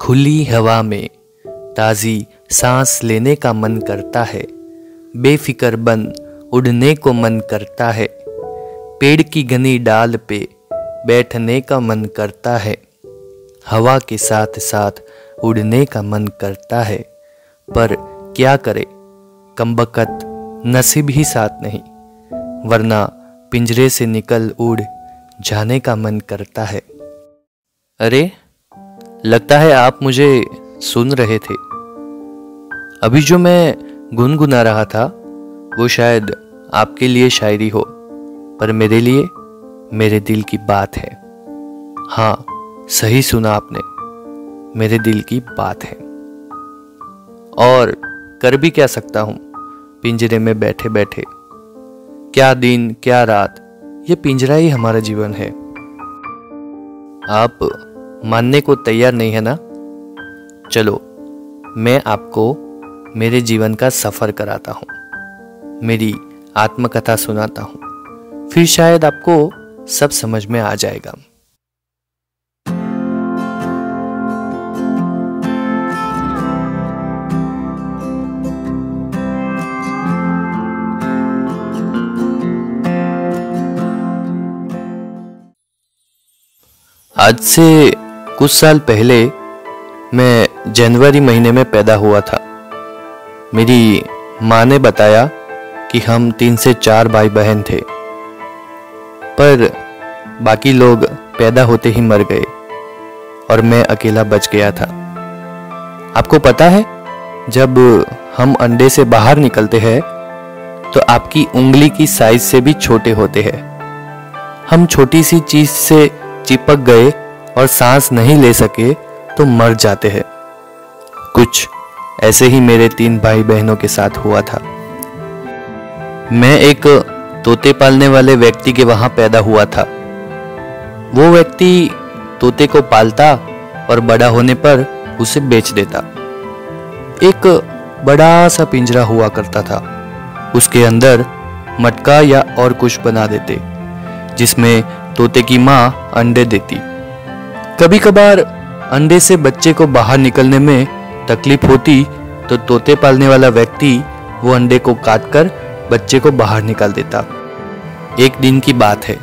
खुली हवा में ताज़ी सांस लेने का मन करता है। बेफिक्र बन उड़ने को मन करता है। पेड़ की घनी डाल पे बैठने का मन करता है। हवा के साथ साथ उड़ने का मन करता है, पर क्या करे, कमबख्त नसीब ही साथ नहीं, वरना पिंजरे से निकल उड़ जाने का मन करता है। अरे, लगता है आप मुझे सुन रहे थे। अभी जो मैं गुनगुना रहा था वो शायद आपके लिए शायरी हो, पर मेरे लिए मेरे दिल की बात है। हाँ, सही सुना आपने, मेरे दिल की बात है। और कर भी क्या सकता हूं पिंजरे में बैठे बैठे। क्या दिन क्या रात, ये पिंजरा ही हमारा जीवन है। आप मानने को तैयार नहीं है ना? चलो, मैं आपको मेरे जीवन का सफर कराता हूं, मेरी आत्मकथा सुनाता हूं, फिर शायद आपको सब समझ में आ जाएगा। आज से कुछ साल पहले मैं जनवरी महीने में पैदा हुआ था। मेरी माँ ने बताया कि हम 3 से 4 भाई बहन थे, पर बाकी लोग पैदा होते ही मर गए और मैं अकेला बच गया था। आपको पता है, जब हम अंडे से बाहर निकलते हैं तो आपकी उंगली की साइज से भी छोटे होते हैं। हम छोटी सी चीज से चिपक गए और सांस नहीं ले सके तो मर जाते हैं। कुछ ऐसे ही मेरे 3 भाई बहनों के साथ हुआ था। मैं एक तोते पालने वाले व्यक्ति के वहां पैदा हुआ था। वो व्यक्ति तोते को पालता और बड़ा होने पर उसे बेच देता। एक बड़ा सा पिंजरा हुआ करता था, उसके अंदर मटका या और कुछ बना देते, जिसमें तोते की माँ अंडे देती। कभी कभार अंडे से बच्चे को बाहर निकलने में तकलीफ होती तो तोते पालने वाला व्यक्ति वो अंडे को काटकर बच्चे को बाहर निकाल देता। एक दिन की बात है,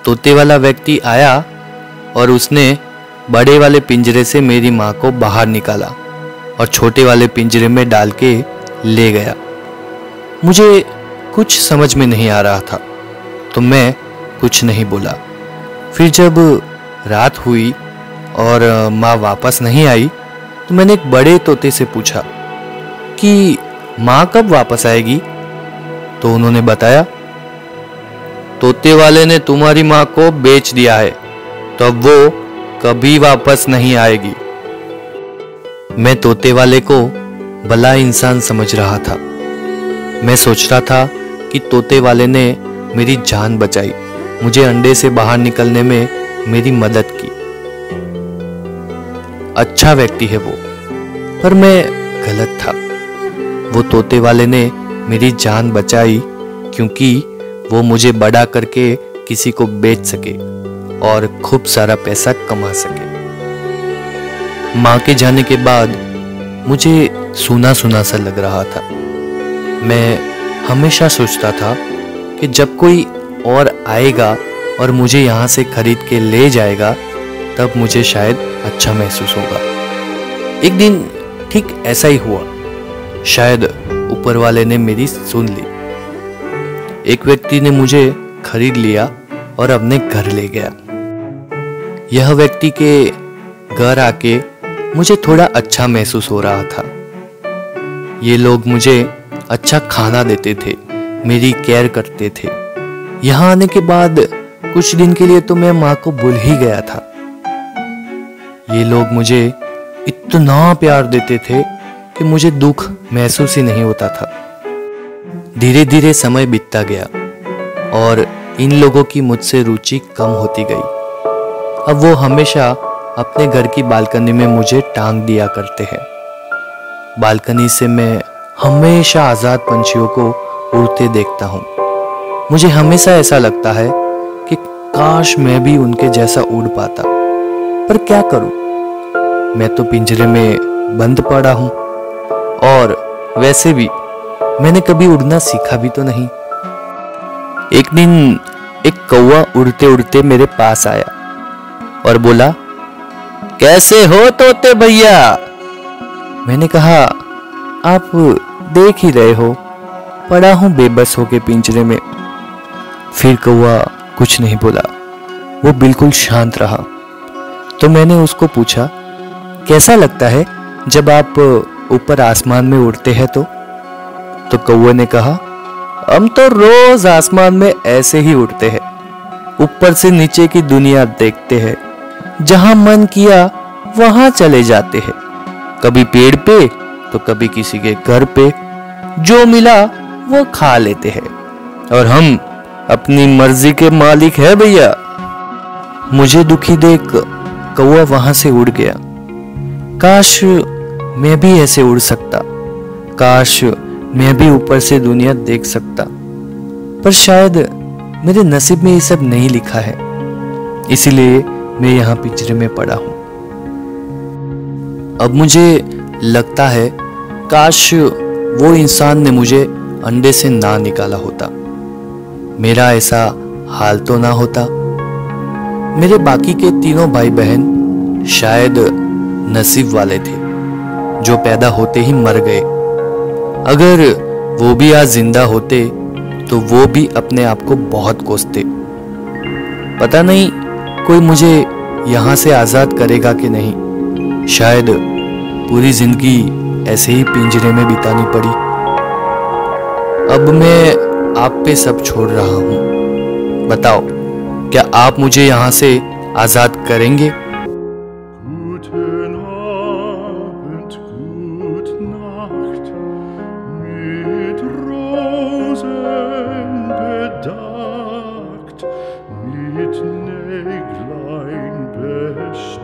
तोते वाला व्यक्ति आया और उसने बड़े वाले पिंजरे से मेरी माँ को बाहर निकाला और छोटे वाले पिंजरे में डाल के ले गया। मुझे कुछ समझ में नहीं आ रहा था तो मैं कुछ नहीं बोला। फिर जब रात हुई और माँ वापस नहीं आई तो मैंने एक बड़े तोते से पूछा कि माँ कब वापस आएगी। तो उन्होंने बताया, तोते वाले ने तुम्हारी माँ को बेच दिया है, तो अब वो कभी वापस नहीं आएगी। मैं तोते वाले को भला इंसान समझ रहा था। मैं सोच रहा था कि तोते वाले ने मेरी जान बचाई, मुझे अंडे से बाहर निकलने में मेरी मदद की। अच्छा व्यक्ति है वो, पर मैं गलत था। वो तोते वाले ने मेरी जान बचाई क्योंकि वो मुझे बड़ा करके किसी को बेच सके और खूब सारा पैसा कमा सके। माँ के जाने के बाद मुझे सूना सूना सा लग रहा था। मैं हमेशा सोचता था कि जब कोई और आएगा और मुझे यहाँ से खरीद के ले जाएगा तब मुझे शायद अच्छा महसूस होगा। एक दिन ठीक ऐसा ही हुआ। शायद ऊपर वाले ने मेरी सुन ली। एक व्यक्ति ने मुझे खरीद लिया और अपने घर ले गया। यह व्यक्ति के घर आके मुझे थोड़ा अच्छा महसूस हो रहा था। ये लोग मुझे अच्छा खाना देते थे, मेरी केयर करते थे। यहाँ आने के बाद कुछ दिन के लिए तो मैं माँ को भूल ही गया था। ये लोग मुझे इतना प्यार देते थे कि मुझे दुख महसूस ही नहीं होता था। धीरे धीरे समय बीतता गया और इन लोगों की मुझसे रुचि कम होती गई। अब वो हमेशा अपने घर की बालकनी में मुझे टांग दिया करते हैं। बालकनी से मैं हमेशा आजाद पंछियों को उड़ते देखता हूँ। मुझे हमेशा ऐसा लगता है कि काश मैं भी उनके जैसा उड़ पाता, पर क्या करूं, मैं तो पिंजरे में बंद पड़ा हूं, और वैसे भी मैंने कभी उड़ना सीखा भी तो नहीं। एक दिन एक कौवा उड़ते उड़ते मेरे पास आया और बोला, कैसे हो तोते भैया? मैंने कहा, आप देख ही रहे हो, पड़ा हूं बेबस होके पिंजरे में। फिर कौवा कुछ नहीं बोला, वो बिल्कुल शांत रहा। तो मैंने उसको पूछा, कैसा लगता है जब आप ऊपर आसमान में उड़ते हैं? तो कौवे ने कहा, हम तो रोज आसमान में ऐसे ही उड़ते हैं, ऊपर से नीचे की दुनिया देखते हैं, जहां मन किया वहां चले जाते हैं, कभी पेड़ पे तो कभी किसी के घर पे, जो मिला वो खा लेते हैं, और हम अपनी मर्जी के मालिक है भैया। मुझे दुखी देख कौवा वहां से उड़ गया। काश मैं भी ऐसे उड़ सकता, काश मैं भी ऊपर से दुनिया देख सकता, पर शायद मेरे नसीब में ये सब नहीं लिखा है, इसीलिए मैं यहाँ पिंजरे में पड़ा हूं। अब मुझे लगता है काश वो इंसान ने मुझे अंडे से ना निकाला होता, मेरा ऐसा हाल तो ना होता। मेरे बाकी के तीनों भाई बहन शायद नसीब वाले थे जो पैदा होते ही मर गए। अगर वो भी आज जिंदा होते तो वो भी अपने आप को बहुत कोसते। पता नहीं कोई मुझे यहां से आजाद करेगा कि नहीं, शायद पूरी जिंदगी ऐसे ही पिंजरे में बितानी पड़ी। अब मैं आप पे सब छोड़ रहा हूं, बताओ क्या आप मुझे यहां से आजाद करेंगे? Guten Abend, gute Nacht, mit Rosen bedeckt, mit Näglein bestellt.